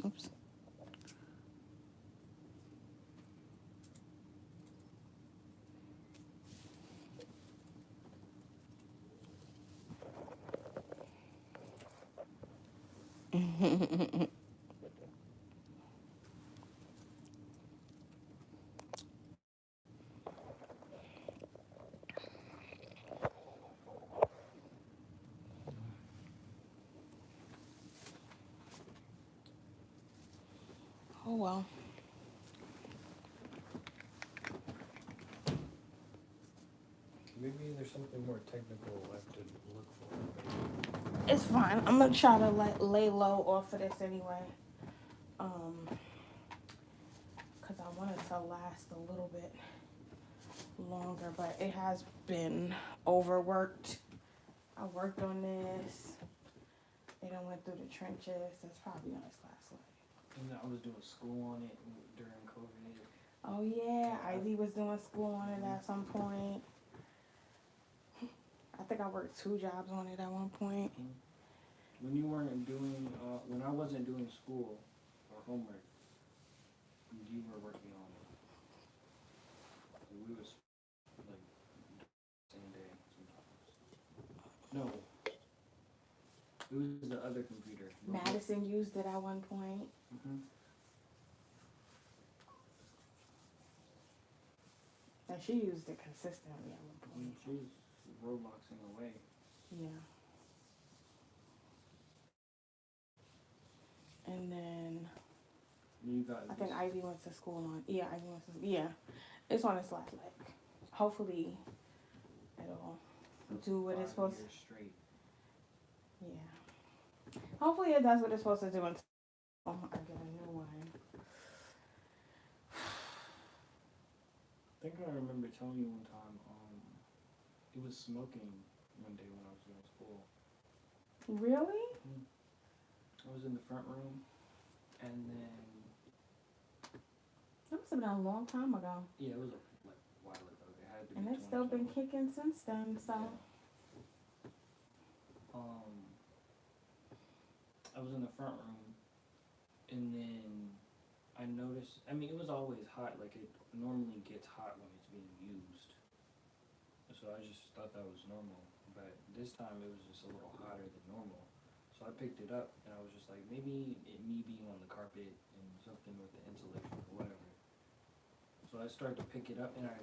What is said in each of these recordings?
Oops. Oh well. Maybe there's something more technical I have to look for. It's fine. I'm gonna try to lay low off of this anyway. Um, cause I want it to last a little bit longer, but it has been overworked. I worked on this. They done went through the trenches. It's probably on its last leg. And I was doing school on it during COVID. Oh yeah, Ivy was doing school on it at some point. I think I worked 2 jobs on it at one point. When you weren't doing, when I wasn't doing school or homework, you were working on it. So we was like same day sometimes. No, it was the other computer. Madison used it at one point. Mm-hmm. And she used it consistently at one point. She was Robloxing away. Yeah. And then You got. I think Ivy went to school on. Yeah, Ivy went to. Yeah, it's on its last leg. Hopefully, it'll do what it's supposed to. Straight. Yeah. Hopefully, it does what it's supposed to do until I get a new one. I think I remember telling you one time, it was smoking one day when I was doing school. Really? I was in the front room, and then That must have been a long time ago. yeah, it was a while ago. It had to be. And it's still been kicking since then. So. Yeah. I was in the front room, and then I noticed. I mean, it was always hot. Like it normally gets hot when it's being used. So I just thought that was normal. But this time it was just a little hotter than normal. So I picked it up, and I was just like, maybe me being on the carpet and something with the insulation or whatever. So I started to pick it up, and I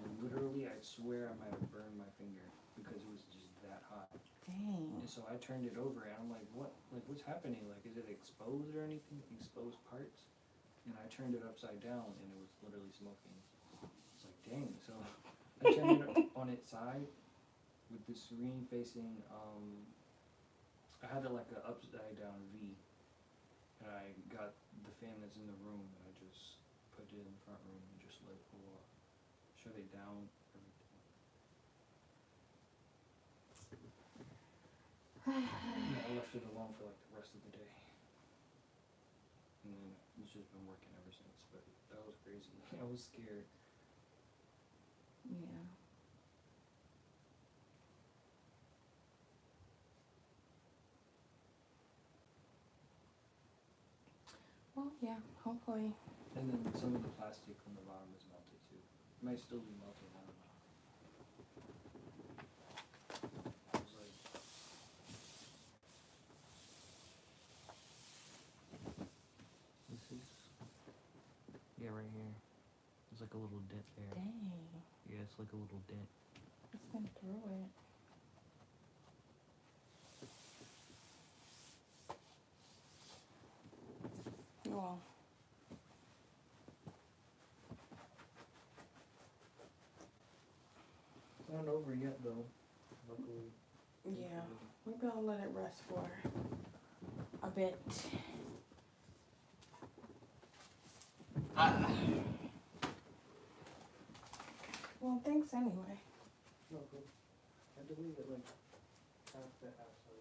swear I might have burned my finger because it was just that hot. Dang. And so I turned it over, and I'm like, what? Like, what's happening? Like, is it exposed or anything? Exposed parts? And I turned it upside down, and it was literally smoking. It's like, dang. So I turned it on its side with the screen facing, I had it like an upside down V, and I got the fan that's in the room, and I just put it in the front room and just let it cool off. Shut it down, everything. Yeah, I left it alone for like the rest of the day. And then it's just been working ever since, but that was crazy. I was scared. Yeah. Well, yeah, hopefully. And then some of the plastic on the bottom is melted too. It might still be melted, I don't know. I was like, this is, yeah, right here. There's like a little dent there. Dang. Yeah, it's like a little dent. It's been through it. Well. It's not over yet though, luckily. Yeah, we're gonna let it rest for a bit. Well, thanks anyway. No, cool. I had to leave it like half the half so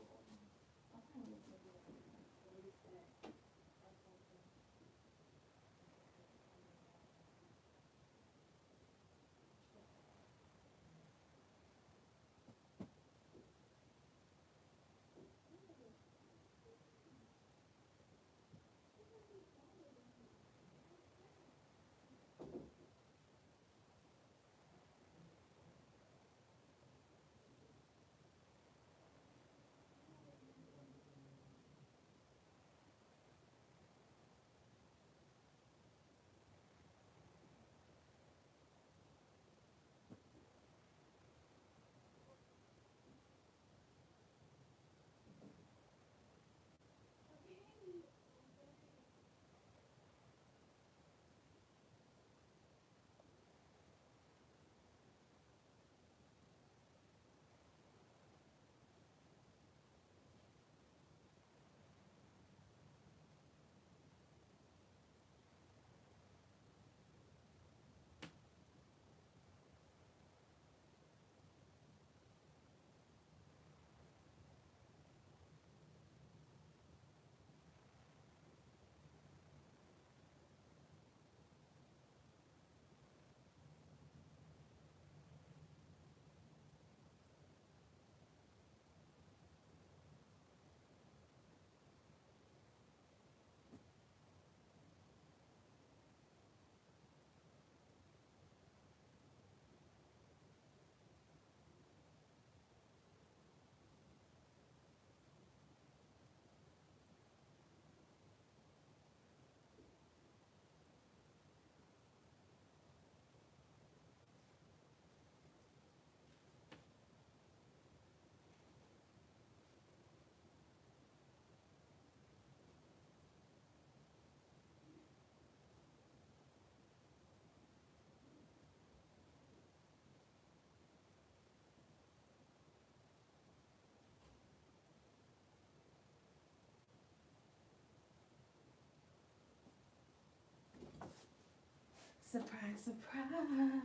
surprise.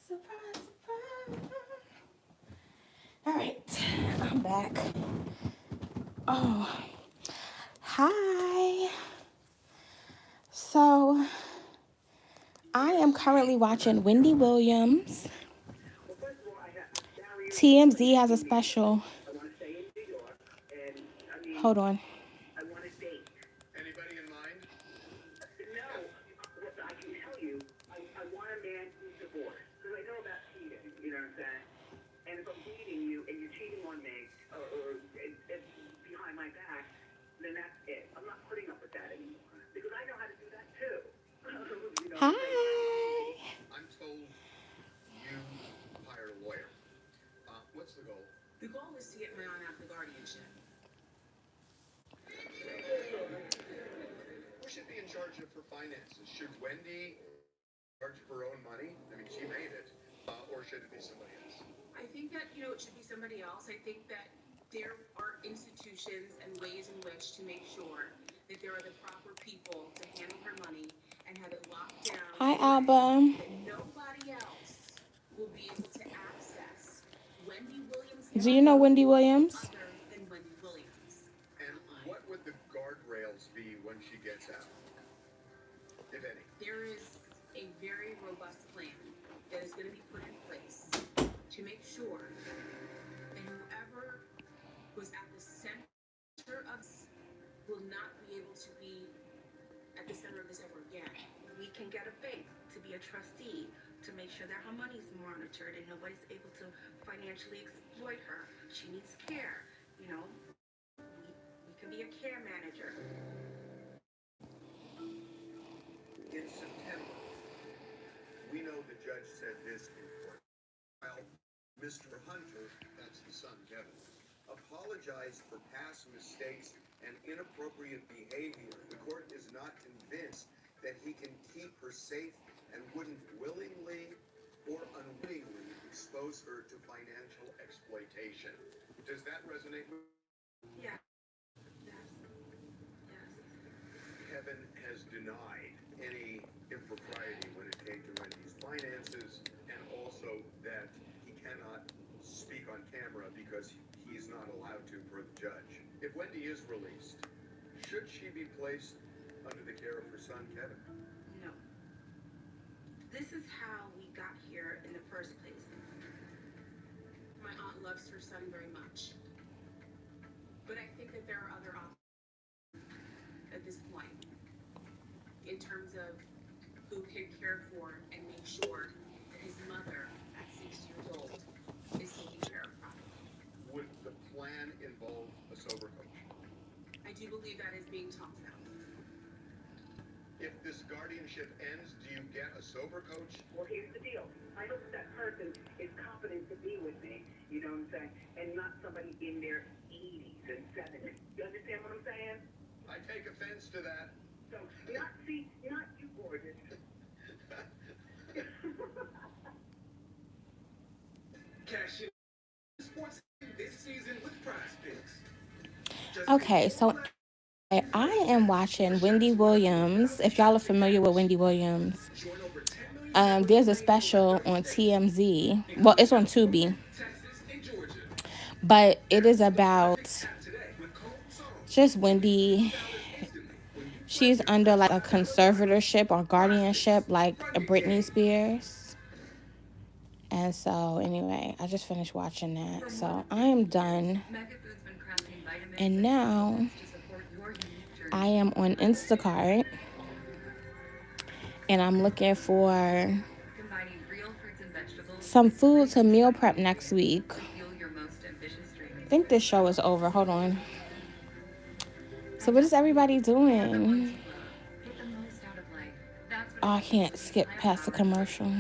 Surprise, surprise. All right, I'm back. Oh, hi. So, I am currently watching Wendy Williams. TMZ has a special. Hold on. Anybody in mind? No. I can tell you, I want a man who's divorced. Because I know about cheating, you know what I'm saying? And if I'm dating you and you're cheating on me, or behind my back, then that's it. I'm not putting up with that anymore. Because I know how to do that too. You know what I'm saying? Hi. I'm told you hired a lawyer. What's the goal? The goal is to get my aunt out of the guardianship. Who should be in charge of her finances? Should Wendy charge of her own money? I mean, she made it. Or should it be somebody else? I think that, it should be somebody else. I think that there are institutions and ways in which to make sure that there are the proper people to handle her money and have it locked down. Hi, Alba. That nobody else will be able to access Wendy Williams' Do you know Wendy Williams? other than Wendy Williams. And what would the guardrails be when she gets out, if any? There is a very robust plan that is going to be put in place to make sure that whoever was at the center of this will not be able to be at the center of this ever again. We can get a bank to be a trustee to make sure that her money's monitored and nobody's able to financially exploit her. She needs care, we can be a care manager. In September, we know the judge said this in court. Well, Mr. Hunter, that's the son, Kevin, apologized for past mistakes and inappropriate behavior. The court is not convinced that he can keep her safe and wouldn't willingly or unwittingly expose her to financial exploitation. Does that resonate with you? Yeah. Yes. Kevin has denied any impropriety when it came to Wendy's finances, and also that he cannot speak on camera because he's not allowed to per the judge. If Wendy is released, should she be placed under the care of her son, Kevin? No. This is how we got here in the first place. My aunt loves her son very much. But I think that there are other options at this point in terms of who can care for and make sure that his mother at 6 years old is taken care of properly. Would the plan involve a sober coach? I do believe that is being talked about. If this guardianship ends, do you get a sober coach? Well, here's the deal. I hope that person is competent to be with me, you know what I'm saying? And not somebody in their 80s and 70s. You understand what I'm saying? I take offense to that. So, not you, gorgeous. Cash in sports this season with Prize Picks. Okay, so I am watching Wendy Williams. If y'all are familiar with Wendy Williams, there's a special on TMZ. Well, it's on Tubi, but it is about just Wendy. She's under like a conservatorship or guardianship, like a Britney Spears. And so, anyway, I just finished watching that. So I am done. And now I am on Instacart. And I'm looking for some food to meal prep next week. I think this show is over. Hold on. So what is everybody doing? Oh, I can't skip past the commercial.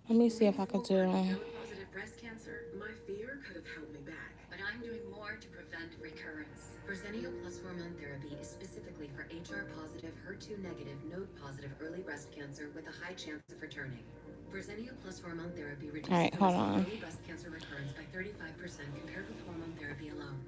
Let me see if I could do. Positive breast cancer. My fear could have held me back, but I'm doing more to prevent recurrence. Verzenio plus hormone therapy is specifically for HR positive, HER2 negative, node positive early breast cancer with a high chance of returning. Verzenio plus hormone therapy reduces All right, hold on. early breast cancer recurrence by 35% compared with hormone therapy alone.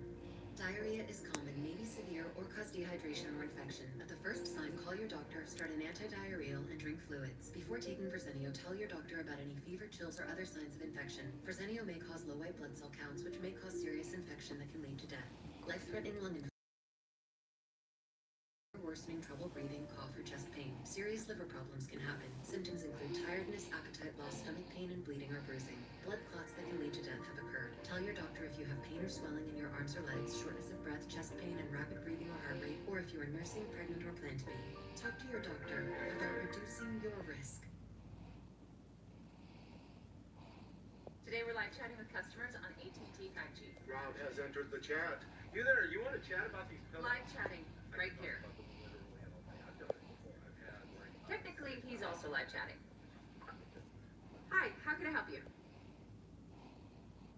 Diarrhea is common, may be severe, or cause dehydration or infection. At the first sign, call your doctor, start an antidiarrheal, and drink fluids. Before taking Verzenio, tell your doctor about any fever, chills, or other signs of infection. Verzenio may cause low white blood cell counts, which may cause serious infection that can lead to death. Life-threatening lung infection, worsening trouble breathing, cough, or chest pain. Serious liver problems can happen. Symptoms include tiredness, appetite loss, stomach pain, and bleeding or bruising. Blood clots that can lead to death have occurred. Tell your doctor if you have pain or swelling in your arms or legs, shortness of breath, chest pain, and rapid breathing or heart rate, or if you are nursing, pregnant, or plan to be. Talk to your doctor about reducing your risk. Today we're live chatting with customers on AT&T 5G. Rob has entered the chat. You there, you want to chat about these pillows? Live chatting right here. Technically, he's also live chatting. Hi, how can I help you?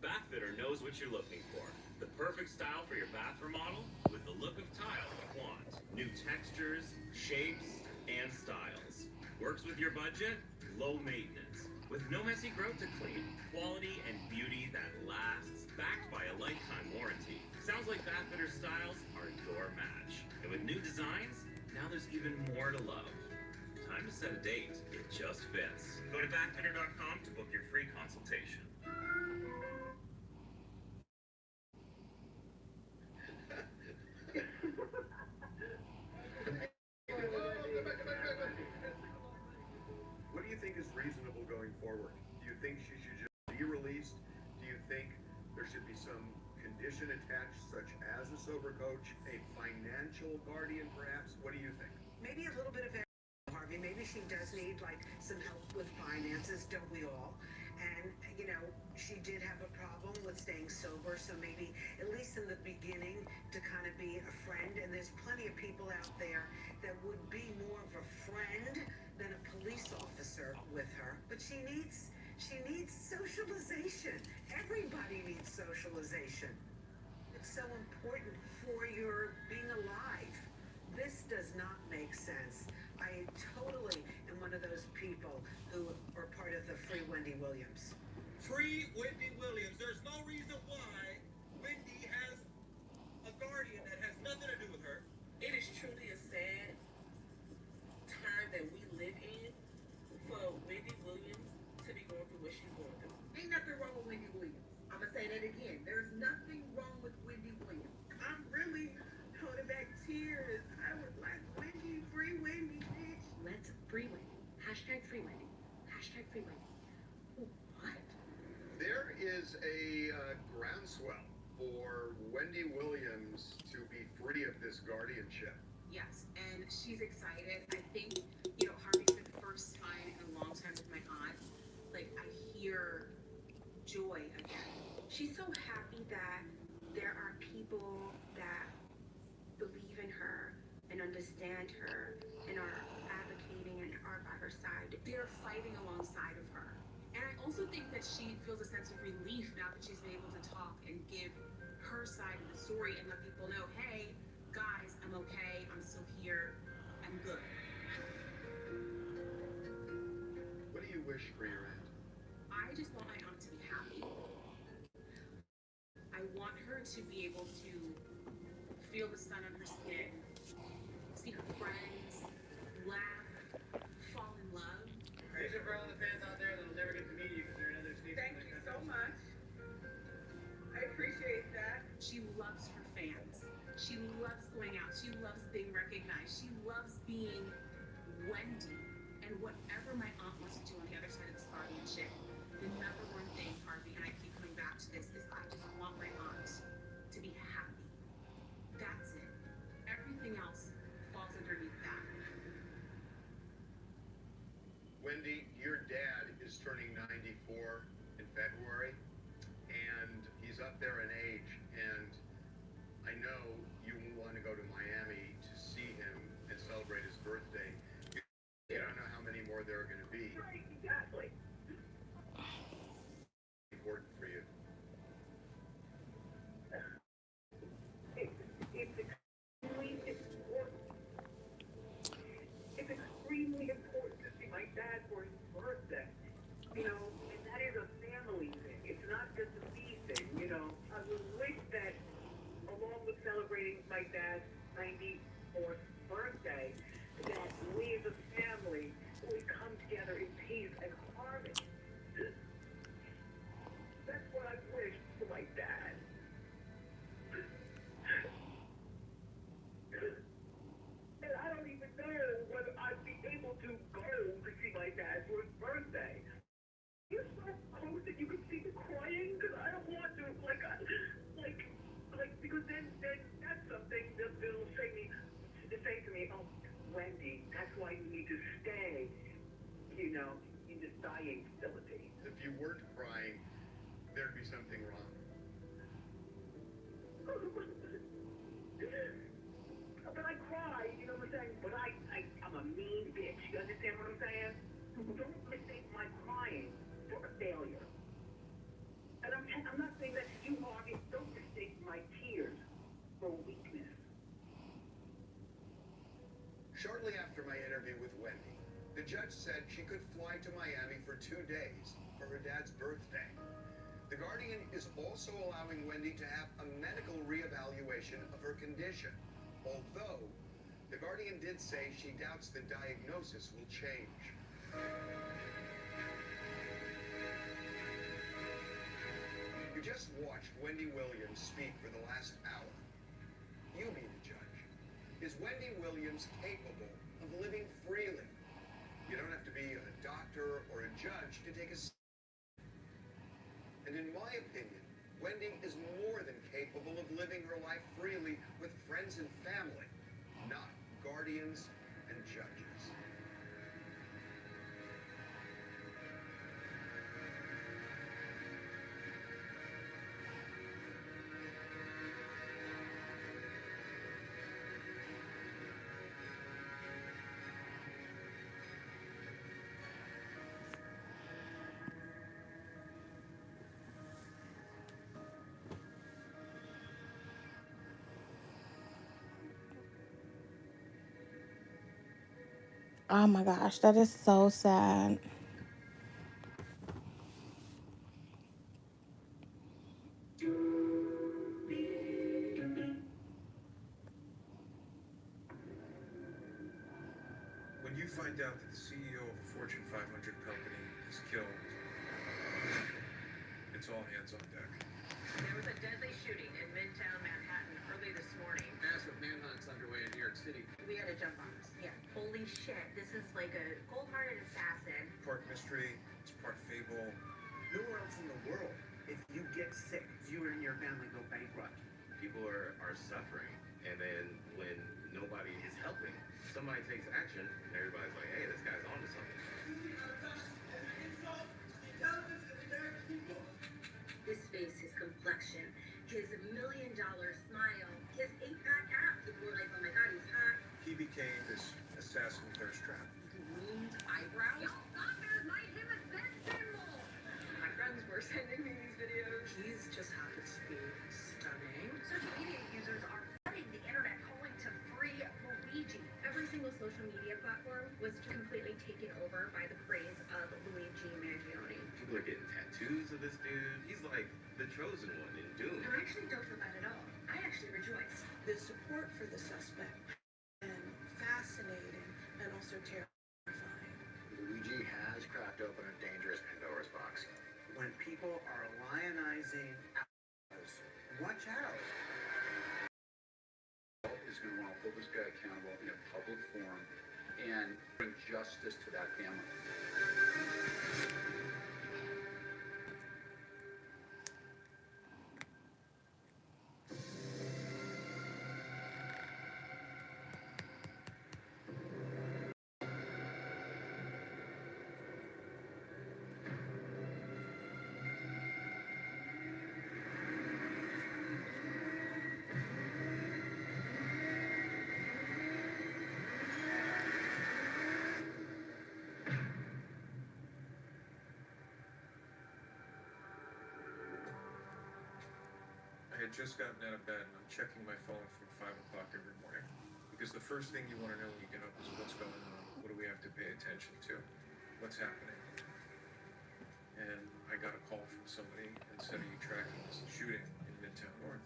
Bathfitter knows what you're looking for. The perfect style for your bath remodel with the look of tile you want. New textures, shapes, and styles. Works with your budget, low maintenance. With no messy growth to clean. Quality and beauty that lasts, backed by a lifetime warranty. Sounds like Bathfitter styles are your match. And with new designs, now there's even more to love. Time to set a date. It just fits. Go to bathfitter.com to book your free consultation. What do you think is reasonable going forward? Do you think she should just be released? Do you think there should be some condition attached, such as a sober coach, a financial guardian perhaps? What do you think? Maybe a little bit of Harvey. Maybe she does need like some help with finances, don't we all? And you know, she did have a problem with staying sober, so maybe at least in the beginning to kind of be a friend. And there's plenty of people out there that would be more of a friend than a police officer with her. But she needs socialization. Everybody needs socialization. It's so important for your being alive. This does not make sense. I totally am one of those people who are part of the Free Wendy Williams. Free Wendy Williams. There's no reason why Wendy has a guardian that has nothing to do with her. It is truly a sad time that we live in for Wendy Williams to be going through what she's going through. Ain't nothing wrong with Wendy Williams. I'm gonna say that again. There's nothing wrong with Wendy Williams. I'm really holding back tears. I would like Wendy, free Wendy, bitch. Let's free Wendy. Hashtag free Wendy. Hashtag free Wendy. What? There is a groundswell for Wendy Williams to be free of this guardianship. Yes, and she's excited. I think, you know, Harvey, for the first time in a long time with my aunt, like, I hear joy again. She's so happy that there are people that believe in her and understand her and are advocating and are by her side. They're fighting alongside of her. And I also think that she feels a sense of relief now that she's been able to talk and give her side of the story and let people know, hey, guys, I'm okay, I'm still here, I'm good. What do you wish for your aunt? I just want my aunt to be happy. I want her to be able to feel the sun on her skin, see her friends, laugh, fall in love. These are for all the fans out there that'll never get to meet you because they're in other states. Thank you so much. I appreciate that. She loves her fans. She loves going out. She loves being recognized. She loves being Wendy. And whatever my aunt wants to do on the other side of this guardianship, the number one thing, Harvey, and I keep coming back to this, is I just want my aunt to be happy. That's it. Everything else falls underneath that. Wendy, your dad is turning 94 in February, and he's up there in age, and I know you want to go to Miami to see him and celebrate his birthday. You don't know how many more there are going to be. Right, exactly. Important for you. It's extremely important. It's extremely important to see my dad for his birthday. You know, and that is a family thing. It's not just a me thing, you know. I Wendy, that's why you need to stay, you know, in this dying facility. If you weren't crying, there'd be something wrong. But I cry, you know what I'm saying? But I'm a mean bitch. You understand what I'm saying? Don't mistake my crying for a failure. And I'm not saying that to you, Harvey. Don't mistake my tears for weakness. Shortly after my interview with Wendy, the judge said she could fly to Miami for 2 days for her dad's birthday. The Guardian is also allowing Wendy to have a medical reevaluation of her condition, although the Guardian did say she doubts the diagnosis will change. You just watched Wendy Williams speak for the last hour. You be the judge. Is Wendy Williams capable of living freely? You don't have to be a doctor or a judge to take a stand. And in my opinion, Wendy is more than capable of living her life freely with friends and family, not guardians and judges. Oh my gosh, that is so sad. When you find out that the CEO of a Fortune 500 company is killed, it's all hands on deck. There was a deadly shooting in Midtown Manhattan early this morning. Massive manhunt's underway in New York City. We had to jump on this. Yeah. Holy shit. This is like a cold-hearted assassin. Part mystery, it's part fable. Nowhere else in the world, if you get sick, you and your family go bankrupt. People are suffering, and then when nobody is helping, somebody takes action, and everybody's like, hey, this guy's onto something. His face, his complexion, his $1 million smile, his 8-pack abs. People were like, oh my god, he's hot. He became this assassin thirst trap. Groomed eyebrows. Y'all fuckers made him a sex symbol. My friends were sending me these videos. He's just happens to be stunning. Social media users are flooding the internet calling to free Luigi. Every single social media platform was completely taken over by the praise of Luigi Mangione. People are getting tattoos of this dude. He's like the chosen one in Doom. And I actually don't feel bad at all. I actually rejoice. The support for the suspect and fascinating and also terrifying. Luigi has cracked open a dangerous Pandora's box. When people are lionizing animals, watch out. Is going to want to hold this guy accountable in a public forum and bring justice to that family. I had just gotten out of bed and I'm checking my phone from 5 o'clock every morning. Because the first thing you want to know when you get up is what's going on. What do we have to pay attention to? What's happening? And I got a call from somebody and said, are you tracking this shooting in Midtown North?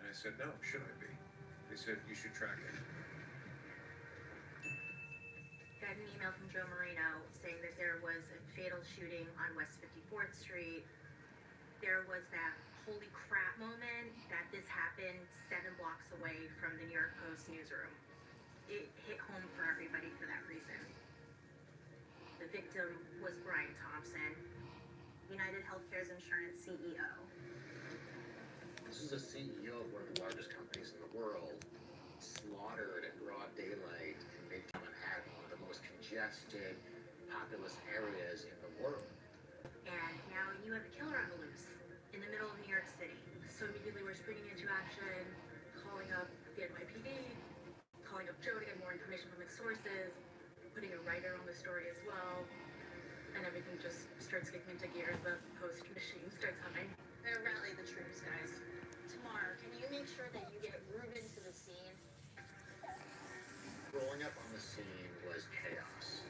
And I said, no, should I be? They said, you should track it. Got an email from Joe Marino saying that there was a fatal shooting on West 54th Street. There was that holy crap moment that this happened 7 blocks away from the New York Post newsroom. It hit home for everybody for that reason. The victim was Brian Thompson, United Healthcare's insurance CEO. This is a CEO of one of the largest companies in the world slaughtered in broad daylight in Midtown Manhattan, one of the most congested, populous areas in the world. And now you have a killer on the loose in the middle of New York City. So immediately we're springing into action, calling up the NYPD, calling up Joe to get more information from his sources, putting a writer on the story as well, and everything just starts kicking into gear. The post machine starts humming. Rally the troops, guys. Tomorrow, can you make sure that you get Ruben to the scene? Rolling up on the scene was chaos.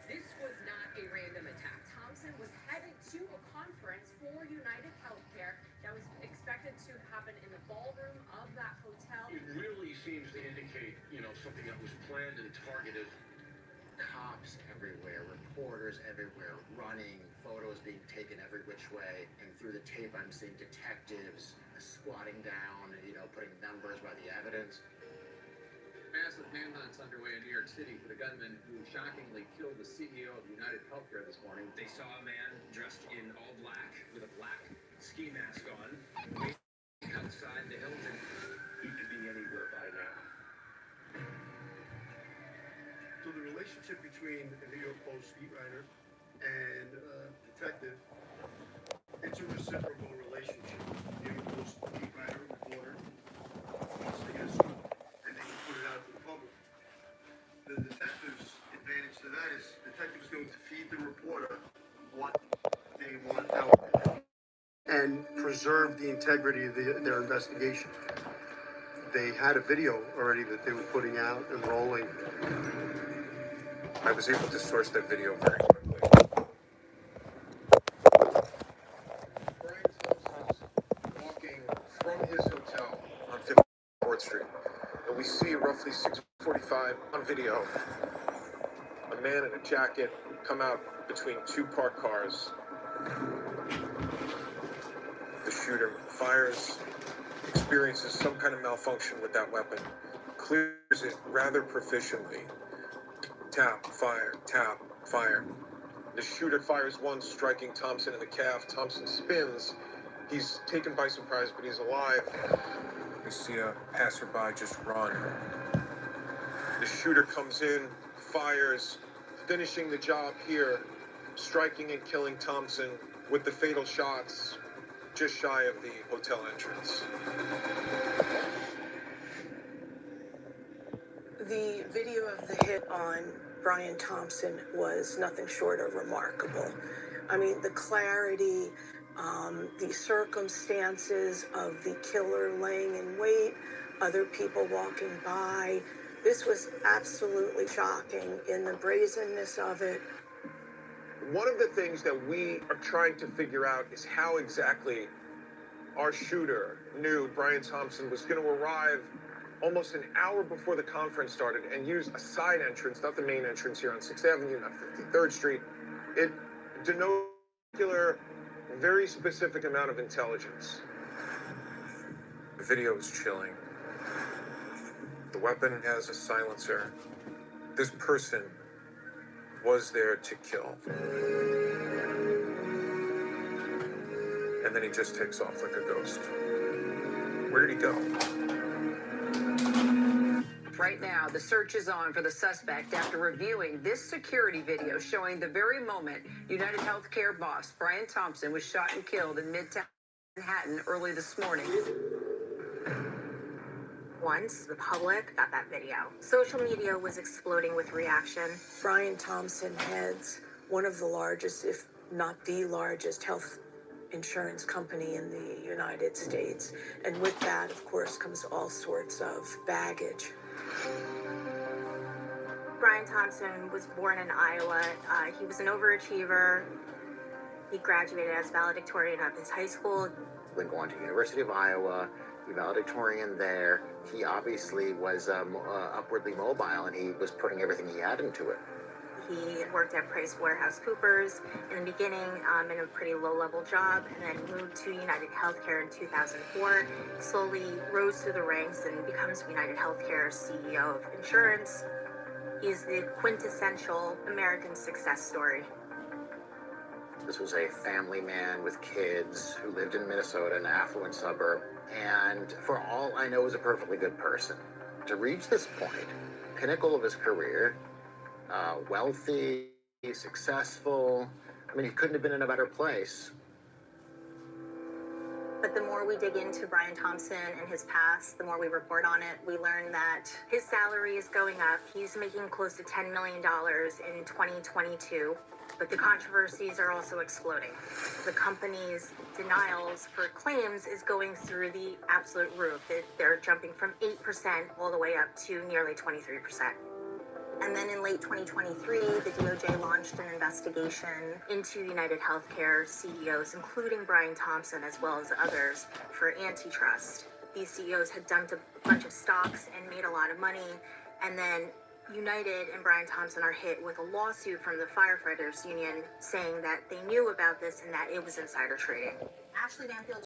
This was not a random attack. Thompson was headed to a conference for United Healthcare that was expected to happen in the ballroom of that hotel. It really seems to indicate, something that was planned and targeted. Cops everywhere, reporters everywhere, running, photos being taken every which way, and through the tape I'm seeing detectives squatting down, putting numbers by the evidence. Massive manhunt's underway in New York City for the gunman who shockingly killed the CEO of United Healthcare this morning. They saw a man dressed in all black with a black ski mask on, waiting outside the Hilton. He could be anywhere by now. So the relationship between a New York Post beat writer and detective, it's a reciprocal relationship. New York Post beat writer, reporter, wants to get a scoop, and they can put it out to the public. The detective's advantage to that is the detective is going to feed the reporter what they want out and preserve the integrity of their investigation. They had a video already that they were putting out and rolling. I was able to source that video very quickly. Brian Thompson's walking from his hotel On 54th Street. And we see roughly 6:45 on video a man in a jacket come out between two parked cars. The shooter fires, experiences some kind of malfunction with that weapon, clears it rather proficiently. Tap, fire, tap, fire. The shooter fires once, striking Thompson in the calf. Thompson spins. He's taken by surprise, but he's alive. We see a passerby just run. The shooter comes in, fires, finishing the job here, striking and killing Thompson with the fatal shots just shy of the hotel entrance. The video of the hit on Brian Thompson was nothing short of remarkable. I mean, the clarity, the circumstances of the killer laying in wait, other people walking by. This was absolutely shocking in the brazenness of it. One of the things that we are trying to figure out is how exactly our shooter knew Brian Thompson was going to arrive almost an hour before the conference started and use a side entrance, not the main entrance here on 6th Avenue, not 53rd Street. It denotes a very specific amount of intelligence. The video is chilling. The weapon has a silencer. This person was there to kill. And then he just takes off like a ghost. Where did he go? Right now, the search is on for the suspect after reviewing this security video showing the very moment United Healthcare boss Brian Thompson was shot and killed in Midtown Manhattan early this morning. Once the public got that video, social media was exploding with reaction. Brian Thompson heads one of the largest, if not the largest, health insurance company in the United States. And with that, of course, comes all sorts of baggage. Brian Thompson was born in Iowa. He was an overachiever. He graduated as valedictorian of his high school. When going to University of Iowa, the valedictorian there, he obviously was upwardly mobile, and he was putting everything he had into it. He worked at PricewaterhouseCoopers in the beginning in a pretty low-level job, and then moved to United Healthcare in 2004, slowly rose through the ranks and becomes United Healthcare's CEO of insurance. He is the quintessential American success story. This was a family man with kids who lived in Minnesota, an affluent suburb, and for all I know, was a perfectly good person. to reach this point, pinnacle of his career, wealthy, successful. I mean, he couldn't have been in a better place. But the more we dig into Brian Thompson and his past, the more we report on it, we learn that his salary is going up. He's making close to $10 million in 2022, but the controversies are also exploding. The company's denials for claims is going through the absolute roof. They're jumping from 8% all the way up to nearly 23%. And then in late 2023, the DOJ launched an investigation into United Healthcare CEOs, including Brian Thompson, as well as others, for antitrust. These CEOs had dumped a bunch of stocks and made a lot of money, and then United and Brian Thompson are hit with a lawsuit from the firefighters union saying that they knew about this and that it was insider trading. Ashley Banfield